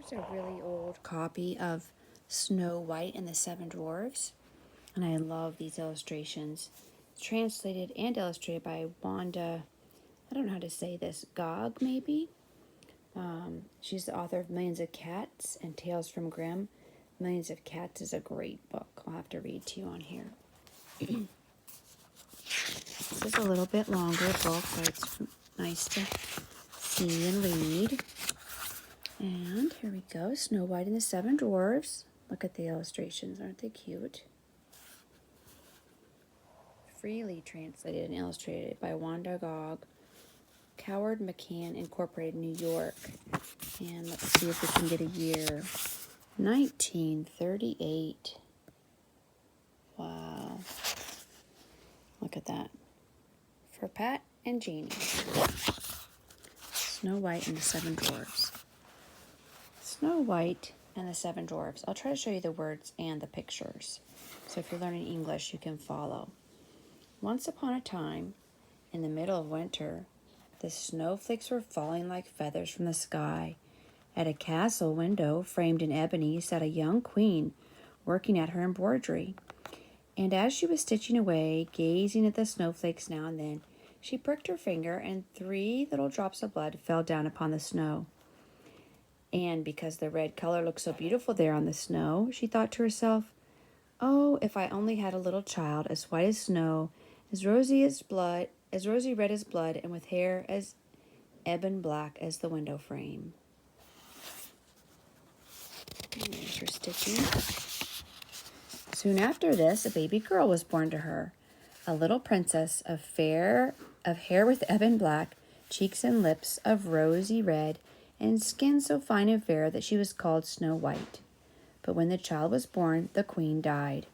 Here's a really old copy of Snow White and the Seven Dwarfs, and I love these illustrations. It's translated and illustrated by Wanda, I don't know how to say this, Ga'g maybe? She's the author of Millions of Cats and Tales from Grimm. Millions of Cats is a great book. I'll have to read to you on here. This is a little bit longer book, but it's nice to see and read. And here we go, Snow White and the Seven Dwarfs. Look at the illustrations, aren't they cute? Freely translated and illustrated by Wanda Ga'g, Coward-McCann Incorporated, New York. And let's see if we can get a year. 1938. Wow. Look at that. For Pat and Jeannie. Snow White and the Seven Dwarfs. Snow White and the Seven Dwarfs. I'll try to show you the words and the pictures. So if you're learning English, you can follow. Once upon a time, in the middle of winter, the snowflakes were falling like feathers from the sky. At a castle window framed in ebony sat a young queen working at her embroidery. And as she was stitching away, gazing at the snowflakes now and then, she pricked her finger and 3 little drops of blood fell down upon the snow. And because the red color looked so beautiful there on the snow, she thought to herself, "Oh, if I only had a little child as white as snow, as rosy red as blood, and with hair as ebon black as the window frame." And there's her stitching. Soon after this, a baby girl was born to her, a little princess of hair with ebon black, cheeks and lips of rosy red, and skin so fine and fair that she was called Snow White. But when the child was born, the queen died.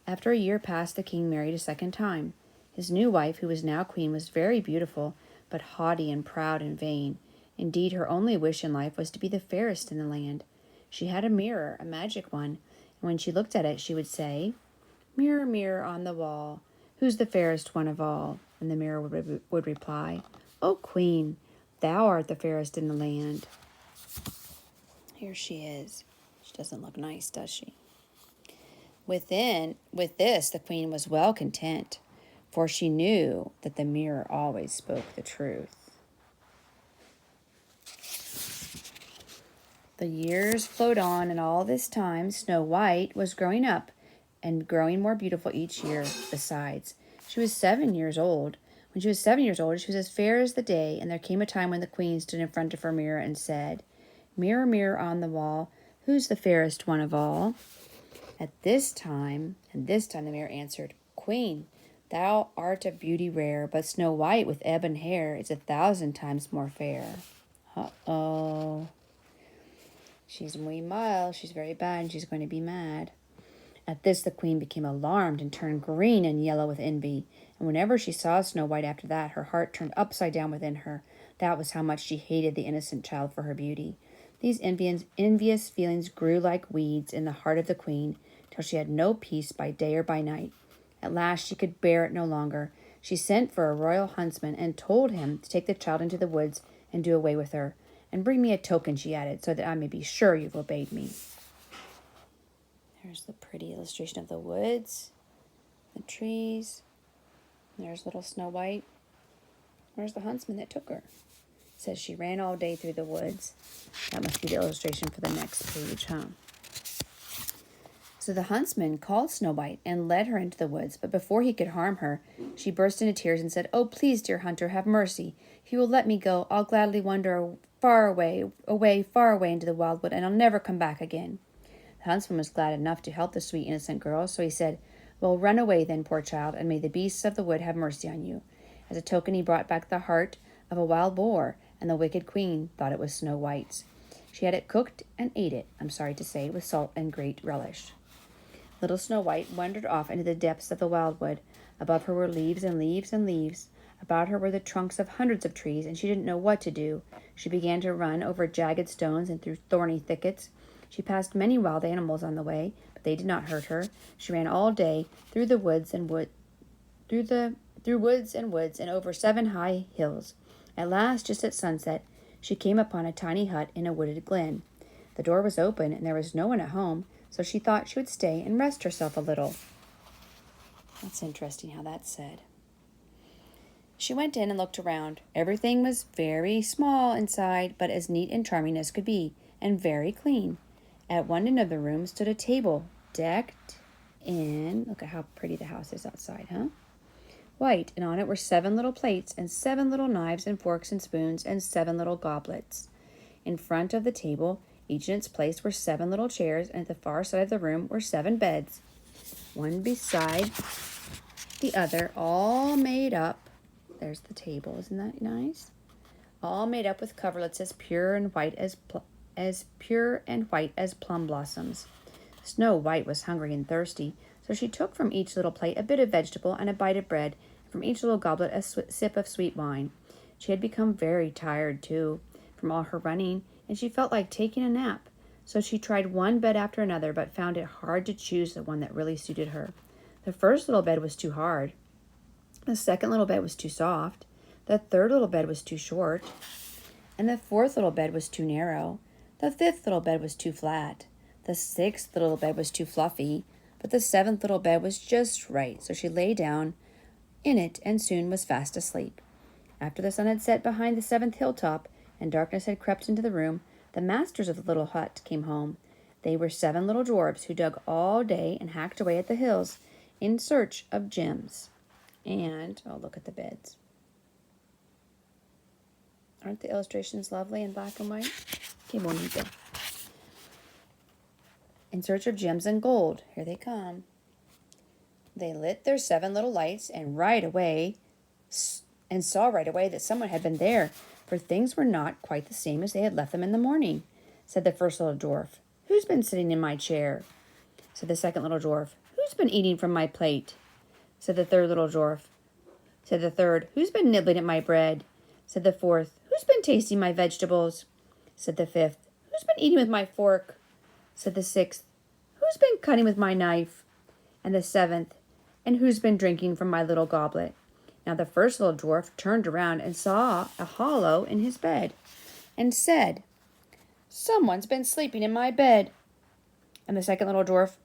After a year passed, the king married a second time. His new wife, who was now queen, was very beautiful, but haughty and proud and vain. Indeed, her only wish in life was to be the fairest in the land. She had a mirror, a magic one, and when she looked at it, she would say, "Mirror, mirror on the wall, who's the fairest one of all?" And the mirror would reply, "O queen, thou art the fairest in the land." Here she is. She doesn't look nice, does she? With this, the queen was well content, for she knew that the mirror always spoke the truth. The years flowed on, and all this time Snow White was growing up and growing more beautiful each year. Besides, she was 7 years old. When she was 7 years old, she was as fair as the day, and there came a time when the queen stood in front of her mirror and said, "Mirror, mirror on the wall, who's the fairest one of all?" At this time the mirror answered, "Queen, thou art a beauty rare, but Snow White with ebon hair is 1,000 times more fair." Uh-oh. She's muy mal, she's very bad, and she's going to be mad. At this, the queen became alarmed and turned green and yellow with envy. And whenever she saw Snow White after that, her heart turned upside down within her. That was how much she hated the innocent child for her beauty. These envious feelings grew like weeds in the heart of the queen, till she had no peace by day or by night. At last she could bear it no longer. She sent for a royal huntsman and told him to take the child into the woods and do away with her. "And bring me a token," she added, "so that I may be sure you've obeyed me." There's the pretty illustration of the woods, the trees. There's little Snow White. Where's the huntsman that took her? It says she ran all day through the woods. That must be the illustration for the next page, huh? So the huntsman called Snow White and led her into the woods, but before he could harm her, she burst into tears and said, "Oh, please, dear hunter, have mercy. If you will let me go, I'll gladly wander far away into the wildwood, and I'll never come back again." The huntsman was glad enough to help the sweet, innocent girl, so he said, "Well, run away then, poor child, and may the beasts of the wood have mercy on you." As a token, he brought back the heart of a wild boar, and the wicked queen thought it was Snow White's. She had it cooked and ate it, I'm sorry to say, with salt and great relish. Little Snow White wandered off into the depths of the wildwood. Above her were leaves and leaves and leaves. About her were the trunks of hundreds of trees, and she didn't know what to do. She began to run over jagged stones and through thorny thickets. She passed many wild animals on the way, but they did not hurt her. She ran all day through woods and over 7 high hills. At last, just at sunset, she came upon a tiny hut in a wooded glen. The door was open, and there was no one at home, so she thought she would stay and rest herself a little. That's interesting how that's said. She went in and looked around. Everything was very small inside, but as neat and charming as could be, and very clean. At one end of the room stood a table, decked in, look at how pretty the house is outside, huh? White, and on it were 7 little plates, and 7 little knives and forks and spoons, and 7 little goblets. In front of the table, each in its place, were 7 little chairs, and at the far side of the room were 7 beds, one beside the other, all made up. There's the table, isn't that nice? All made up with coverlets as pure and white as plum blossoms. Snow White was hungry and thirsty, so she took from each little plate a bit of vegetable and a bite of bread, and from each little goblet a sip of sweet wine. She had become very tired, too, from all her running, and she felt like taking a nap. So she tried one bed after another, but found it hard to choose the one that really suited her. The first little bed was too hard. The second little bed was too soft. The third little bed was too short. And the fourth little bed was too narrow. The fifth little bed was too flat. The sixth little bed was too fluffy. But the 7th little bed was just right, so she lay down in it and soon was fast asleep. After the sun had set behind the 7th hilltop and darkness had crept into the room, the masters of the little hut came home. They were 7 little dwarfs who dug all day and hacked away at the hills in search of gems. And, oh, look at the beds. Aren't the illustrations lovely in black and white? Qué bonito. In search of gems and gold. Here they come. They lit their 7 little lights and saw right away that someone had been there, for things were not quite the same as they had left them in the morning. Said the first little dwarf, "Who's been sitting in my chair?" Said the second little dwarf, "Who's been eating from my plate?" Said the third little dwarf. Said the third, "Who's been nibbling at my bread?" Said the fourth, "Who's been tasting my vegetables?" Said the fifth, "Who's been eating with my fork?" Said the sixth, "Who's been cutting with my knife?" And the 7th, "And who's been drinking from my little goblet?" Now the first little dwarf turned around and saw a hollow in his bed, and said, "Someone's been sleeping in my bed." And the second little dwarf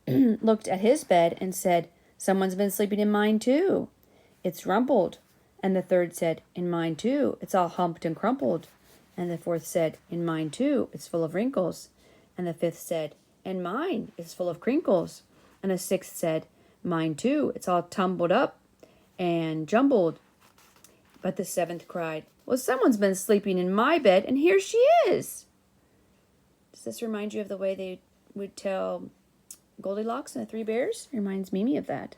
looked at his bed and said, "Someone's been sleeping in mine too. It's rumpled." And the third said, "In mine too. It's all humped and crumpled." And the fourth said, "In mine too. It's full of wrinkles." And the fifth said, "And mine is full of crinkles." And the sixth said, "Mine too. It's all tumbled up and jumbled." But the 7th cried, "Well, someone's been sleeping in my bed, and here she is." Does this remind you of the way they would tell Goldilocks and the 3 Bears? Reminds Mimi of that.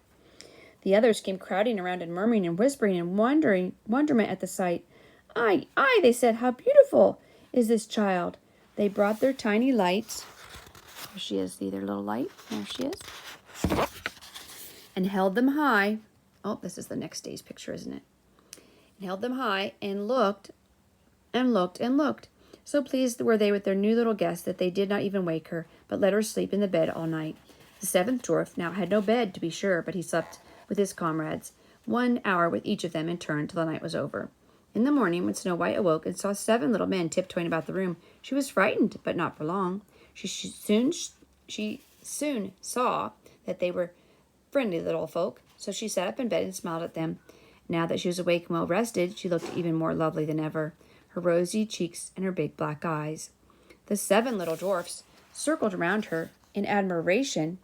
The others came crowding around and murmuring and whispering in wonderment at the sight. "Aye, aye," they said, "how beautiful is this child." They brought their tiny lights. There she is, see their little light? There she is. And held them high. Oh, this is the next day's picture, isn't it? And held them high and looked and looked and looked. So pleased were they with their new little guest that they did not even wake her, but let her sleep in the bed all night. The 7th dwarf now had no bed, to be sure, but he slept with his comrades, 1 hour with each of them in turn till the night was over. In the morning, when Snow White awoke and saw 7 little men tiptoeing about the room, she was frightened, but not for long. She soon saw that they were friendly little folk, so she sat up in bed and smiled at them. Now that she was awake and well rested, she looked even more lovely than ever, her rosy cheeks and her big black eyes. The 7 little dwarfs circled around her in admiration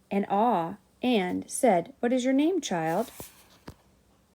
and awe and said, "What is your name, child?"